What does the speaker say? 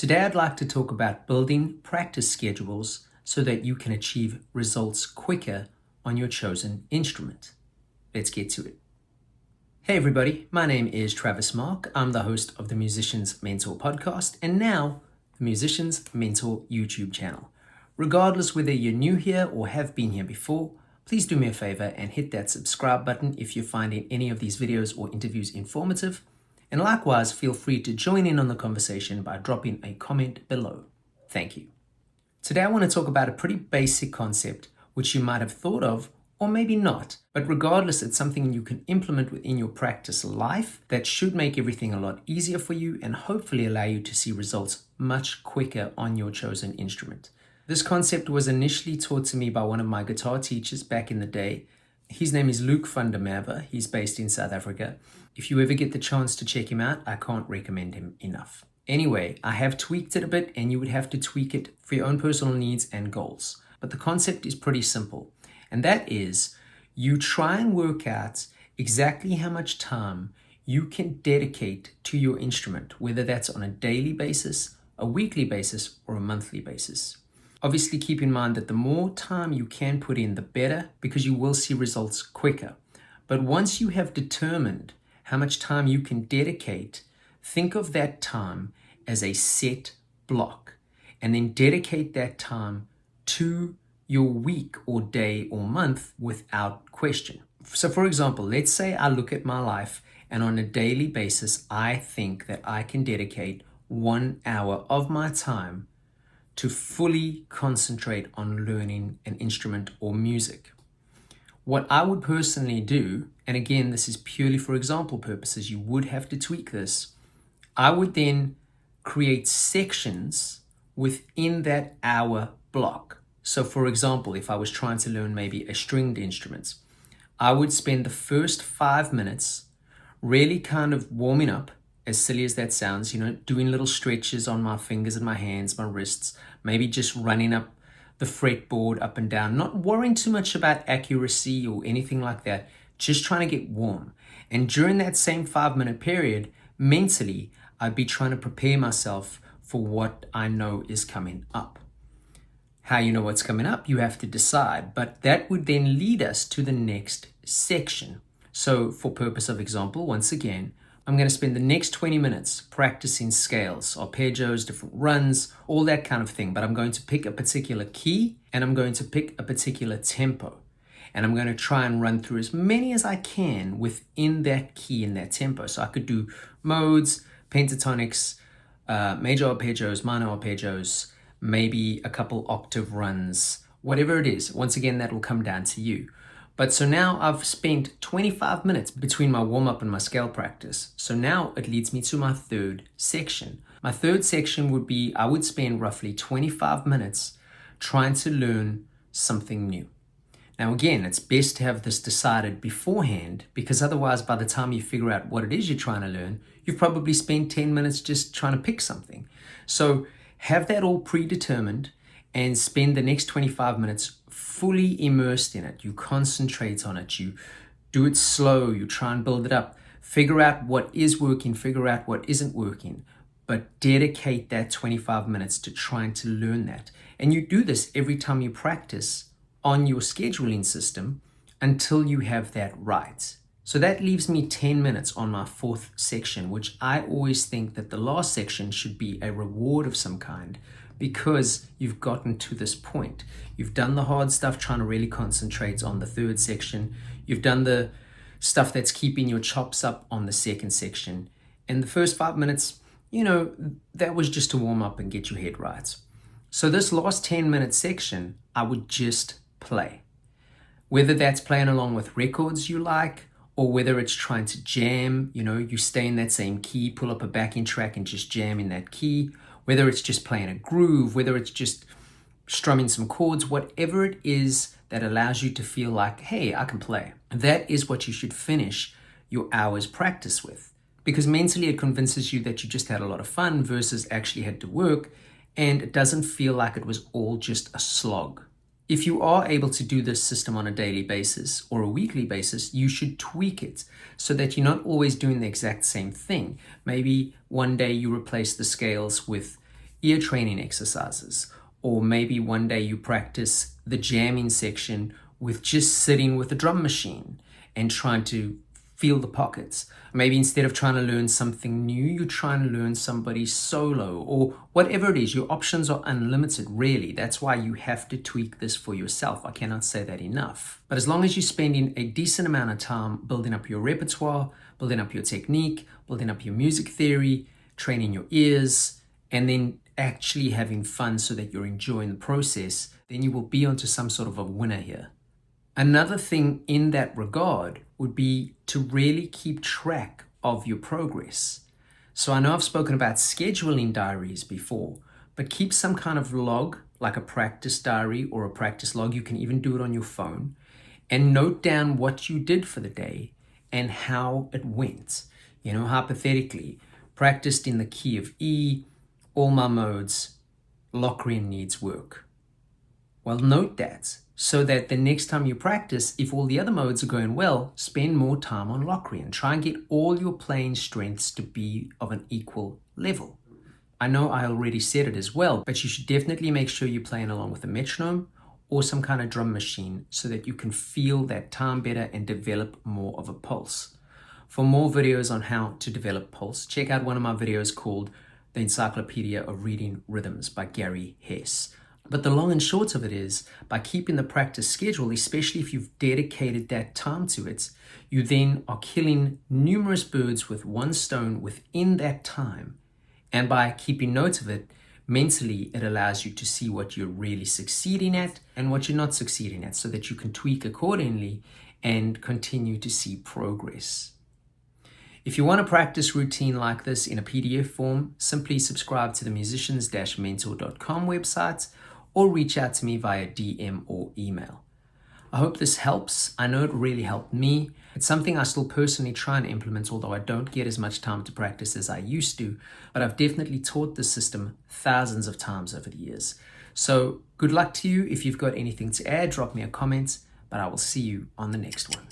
Today I'd like to talk about building practice schedules so that you can achieve results quicker on your chosen instrument. Let's get to it. Hey everybody, my name is Travis Mark. I'm the host of the Musician's Mentor podcast and now the Musician's Mentor YouTube channel. Regardless whether you're new here or have been here before, please do me a favor and hit that subscribe button if you're finding any of these videos or interviews informative. And likewise, feel free to join in on the conversation by dropping a comment below. Thank you. Today I want to talk about a pretty basic concept which you might have thought of or maybe not, but regardless, it's something you can implement within your practice life that should make everything a lot easier for you and hopefully allow you to see results much quicker on your chosen instrument. This concept was initially taught to me by one of my guitar teachers back in the day. His name is Luke van der Merwe. He's based in South Africa. If you ever get the chance to check him out, I can't recommend him enough. Anyway, I have tweaked it a bit and you would have to tweak it for your own personal needs and goals. But the concept is pretty simple. And that is, you try and work out exactly how much time you can dedicate to your instrument, whether that's on a daily basis, a weekly basis, or a monthly basis. Obviously, keep in mind that the more time you can put in, the better, because you will see results quicker. But once you have determined how much time you can dedicate, think of that time as a set block, and then dedicate that time to your week or day or month without question. So for example, let's say I look at my life and on a daily basis, I think that I can dedicate 1 hour of my time to fully concentrate on learning an instrument or music. What I would personally do, and again, this is purely for example purposes, you would have to tweak this. I would then create sections within that hour block. So for example, if I was trying to learn maybe a stringed instrument, I would spend the first 5 minutes really kind of warming up, as silly as that sounds, doing little stretches on my fingers and my hands, my wrists, maybe just running up the fretboard up and down, not worrying too much about accuracy or anything like that, just trying to get warm. And during that same 5-minute period, mentally, I'd be trying to prepare myself for what I know is coming up. How you know what's coming up, you have to decide, but that would then lead us to the next section. So for purpose of example, once again, I'm going to spend the next 20 minutes practicing scales, arpeggios, different runs, all that kind of thing. But I'm going to pick a particular key and I'm going to pick a particular tempo. And I'm going to try and run through as many as I can within that key and that tempo. So I could do modes, pentatonics, major arpeggios, minor arpeggios, maybe a couple octave runs, whatever it is. Once again, that will come down to you. But so now I've spent 25 minutes between my warm-up and my scale practice. So now it leads me to my third section. My third section would be, I would spend roughly 25 minutes trying to learn something new. Now again, it's best to have this decided beforehand, because otherwise by the time you figure out what it is you're trying to learn, you've probably spent 10 minutes just trying to pick something. So have that all predetermined and spend the next 25 minutes fully immersed in it. You concentrate on it, you do it slow, you try and build it up, figure out what is working, figure out what isn't working, but dedicate that 25 minutes to trying to learn that. And you do this every time you practice on your scheduling system until you have that right. So that leaves me 10 minutes on my fourth section, which I always think that the last section should be a reward of some kind, because you've gotten to this point. You've done the hard stuff, trying to really concentrate on the third section. You've done the stuff that's keeping your chops up on the second section. And the first 5 minutes, that was just to warm up and get your head right. So this last 10-minute section, I would just play. Whether that's playing along with records you like, or whether it's trying to jam, you stay in that same key, pull up a backing track and just jam in that key. Whether it's just playing a groove, whether it's just strumming some chords, whatever it is that allows you to feel like, hey, I can play. That is what you should finish your hour's practice with. Because mentally it convinces you that you just had a lot of fun versus actually had to work, and it doesn't feel like it was all just a slog. If you are able to do this system on a daily basis or a weekly basis, you should tweak it so that you're not always doing the exact same thing. Maybe one day you replace the scales with ear training exercises, or maybe one day you practice the jamming section with just sitting with a drum machine and trying to feel the pockets. Maybe instead of trying to learn something new, you try and learn somebody's solo, or whatever it is. Your options are unlimited, really. That's why you have to tweak this for yourself. I cannot say that enough. But as long as you're spending a decent amount of time building up your repertoire, building up your technique, building up your music theory, training your ears, and then actually having fun so that you're enjoying the process, then you will be onto some sort of a winner here. Another thing in that regard would be to really keep track of your progress. So I know I've spoken about scheduling diaries before, but keep some kind of log, like a practice diary or a practice log. You can even do it on your phone, and note down what you did for the day and how it went. Hypothetically, practiced in the key of E, all my modes, Locrian needs work. Well, note that, so that the next time you practice, if all the other modes are going well, spend more time on Locrian. Try and get all your playing strengths to be of an equal level. I know I already said it as well, but you should definitely make sure you're playing along with a metronome or some kind of drum machine so that you can feel that time better and develop more of a pulse. For more videos on how to develop pulse, check out one of my videos called The Encyclopedia of Reading Rhythms by Gary Hess. But the long and short of it is, by keeping the practice schedule, especially if you've dedicated that time to it, you then are killing numerous birds with one stone within that time. And by keeping note of it, mentally, it allows you to see what you're really succeeding at and what you're not succeeding at, so that you can tweak accordingly and continue to see progress. If you want a practice routine like this in a PDF form, simply subscribe to the musicians-mentor.com website or reach out to me via DM or email. I hope this helps. I know it really helped me. It's something I still personally try and implement, although I don't get as much time to practice as I used to, but I've definitely taught this system thousands of times over the years. So good luck to you. If you've got anything to add, drop me a comment, but I will see you on the next one.